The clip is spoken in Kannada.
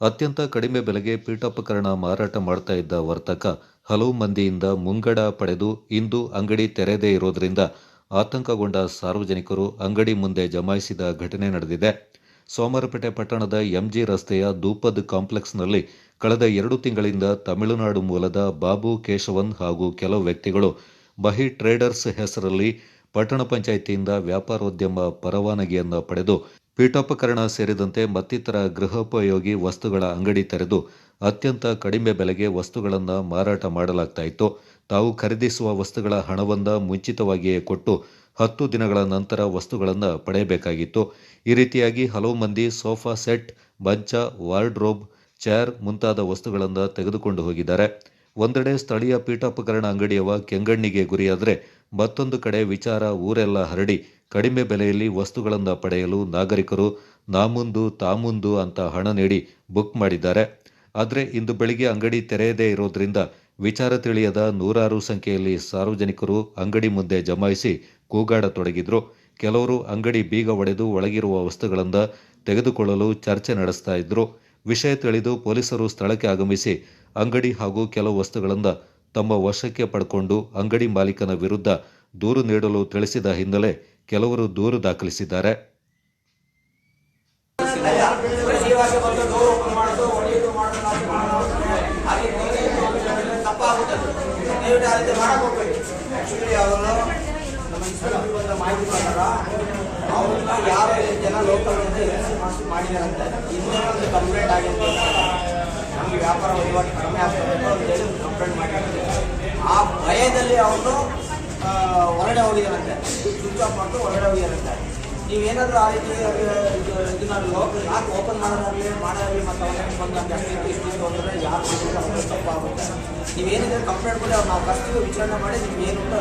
ಅತ್ಯಂತ ಕಡಿಮೆ ಬೆಲೆಗೆ ಪೀಠೋಪಕರಣ ಮಾರಾಟ ಮಾಡ್ತಾ ಇದ್ದ ವರ್ತಕ ಹಲವು ಮಂದಿಯಿಂದ ಮುಂಗಡ ಪಡೆದು ಇಂದು ಅಂಗಡಿ ತೆರೆದೇ ಇರೋದ್ರಿಂದ ಆತಂಕಗೊಂಡ ಸಾರ್ವಜನಿಕರು ಅಂಗಡಿ ಮುಂದೆ ಜಮಾಯಿಸಿದ ಘಟನೆ ನಡೆದಿದೆ. ಸೋಮವಾರಪೇಟೆ ಪಟ್ಟಣದ ಎಂಜಿ ರಸ್ತೆಯ ಧೂಪದ್ ಕಾಂಪ್ಲೆಕ್ಸ್ನಲ್ಲಿ ಕಳೆದ 2 ತಿಂಗಳಿಂದ ತಮಿಳುನಾಡು ಮೂಲದ ಬಾಬು ಕೇಶವನ್ ಹಾಗೂ ಕೆಲವು ವ್ಯಕ್ತಿಗಳು ಬಹಿ ಟ್ರೇಡರ್ಸ್ ಹೆಸರಲ್ಲಿ ಪಟ್ಟಣ ಪಂಚಾಯಿತಿಯಿಂದ ವ್ಯಾಪಾರೋದ್ಯಮ ಪರವಾನಗಿಯನ್ನು ಪಡೆದು ಪೀಠೋಪಕರಣ ಸೇರಿದಂತೆ ಮತ್ತಿತರ ಗೃಹೋಪಯೋಗಿ ವಸ್ತುಗಳ ಅಂಗಡಿ ತೆರೆದು ಅತ್ಯಂತ ಕಡಿಮೆ ಬೆಲೆಗೆ ವಸ್ತುಗಳನ್ನು ಮಾರಾಟ ಮಾಡಲಾಗ್ತಾ ಇತ್ತು. ತಾವು ಖರೀದಿಸುವ ವಸ್ತುಗಳ ಹಣವನ್ನು ಮುಂಚಿತವಾಗಿಯೇ ಕೊಟ್ಟು 10 ದಿನಗಳ ನಂತರ ವಸ್ತುಗಳನ್ನು ಪಡೆಯಬೇಕಾಗಿತ್ತು. ಈ ರೀತಿಯಾಗಿ ಹಲವು ಮಂದಿ ಸೋಫಾ ಸೆಟ್, ಮಂಚ, ವಾರ್ಡ್ರೋಬ್, ಚೇರ್ ಮುಂತಾದ ವಸ್ತುಗಳನ್ನು ತೆಗೆದುಕೊಂಡು ಹೋಗಿದ್ದಾರೆ. ಒಂದೆಡೆ ಸ್ಥಳೀಯ ಪೀಠೋಪಕರಣ ಅಂಗಡಿಯವ ಕೆಂಗಣ್ಣಿಗೆ ಗುರಿಯಾದರೆ ಮತ್ತೊಂದು ಕಡೆ ವಿಚಾರ ಊರೆಲ್ಲ ಹರಡಿ ಕಡಿಮೆ ಬೆಲೆಯಲ್ಲಿ ವಸ್ತುಗಳನ್ನು ಪಡೆಯಲು ನಾಗರಿಕರು ನಾಮುಂದು ತಾಮುಂದು ಅಂತ ಹಣ ನೀಡಿ ಬುಕ್ ಮಾಡಿದ್ದಾರೆ. ಆದರೆ ಇಂದು ಬೆಳಿಗ್ಗೆ ಅಂಗಡಿ ತೆರೆಯದೇ ಇರೋದ್ರಿಂದ ವಿಚಾರ ತಿಳಿಯದ ನೂರಾರು ಸಂಖ್ಯೆಯಲ್ಲಿ ಸಾರ್ವಜನಿಕರು ಅಂಗಡಿ ಮುಂದೆ ಜಮಾಯಿಸಿ ಕೂಗಾಡತೊಡಗಿದ್ರು. ಕೆಲವರು ಅಂಗಡಿ ಬೀಗ ಒಡೆದು ಒಳಗಿರುವ ವಸ್ತುಗಳನ್ನು ತೆಗೆದುಕೊಳ್ಳಲು ಚರ್ಚೆ ನಡೆಸ್ತಾ ಇದ್ರು. ವಿಷಯ ತಿಳಿದು ಪೊಲೀಸರು ಸ್ಥಳಕ್ಕೆ ಆಗಮಿಸಿ ಅಂಗಡಿ ಹಾಗೂ ಕೆಲವು ವಸ್ತುಗಳನ್ನು ತಮ್ಮ ವಶಕ್ಕೆ ಪಡ್ಕೊಂಡು ಅಂಗಡಿ ಮಾಲೀಕನ ವಿರುದ್ಧ ದೂರು ನೀಡಲು ತಿಳಿಸಿದ ಹಿನ್ನೆಲೆ ಕೆಲವರು ದೂರು ದಾಖಲಿಸಿದ್ದಾರೆ. ಅವ್ರನ್ನ ಯಾರು ಜನ ಲೋಕಲ್ ಮಾಡಿದಾರಂತೆ ಇನ್ನೊಂದು ಕಂಪ್ಲೇಂಟ್ ಆಗಿತ್ತು. ನಮಗೆ ವ್ಯಾಪಾರ ವಹಿವಾಟು ಕಡಿಮೆ ಆಗ್ತದೆ ಅಂತ ಕಂಪ್ಲೇಂಟ್ ಮಾಡಿದ್ದಾರೆ. ಆ ಭಯದಲ್ಲಿ ಅವರು ಹೊರಗಡೆ ಹೋಗಿದಾರಂತೆ, ಸ್ವಿಚ್ ಆಫ್ ಮಾಡ್ಕೊಂಡು ಹೊರಗಡೆ ಹೋಗಿದಾರಂತೆ. ನೀವೇನಾದರೂ ಆ ರೀತಿ ಇದನ್ನ ಲೋಕಲ್ ಯಾಕೆ ಓಪನ್ ಮಾಡೋದಾಗಲಿ ಮತ್ತು ಅವ್ರಿಗೆ ಬಂದು ನಮ್ಗೆ ಅಷ್ಟಿತ್ತು ಅಂದರೆ ಯಾರು ತಪ್ಪಾಗುತ್ತೆ. ನೀವೇನಿದೆ ಕಂಪ್ಲೇಂಟ್ ಕೊಡಿ, ಅವ್ರು ನಾವು ಕರ್ತೀವಿ, ವಿಚಾರಣೆ ಮಾಡಿ ನಿಮ್ಗೆ ಏನು ಅಂತ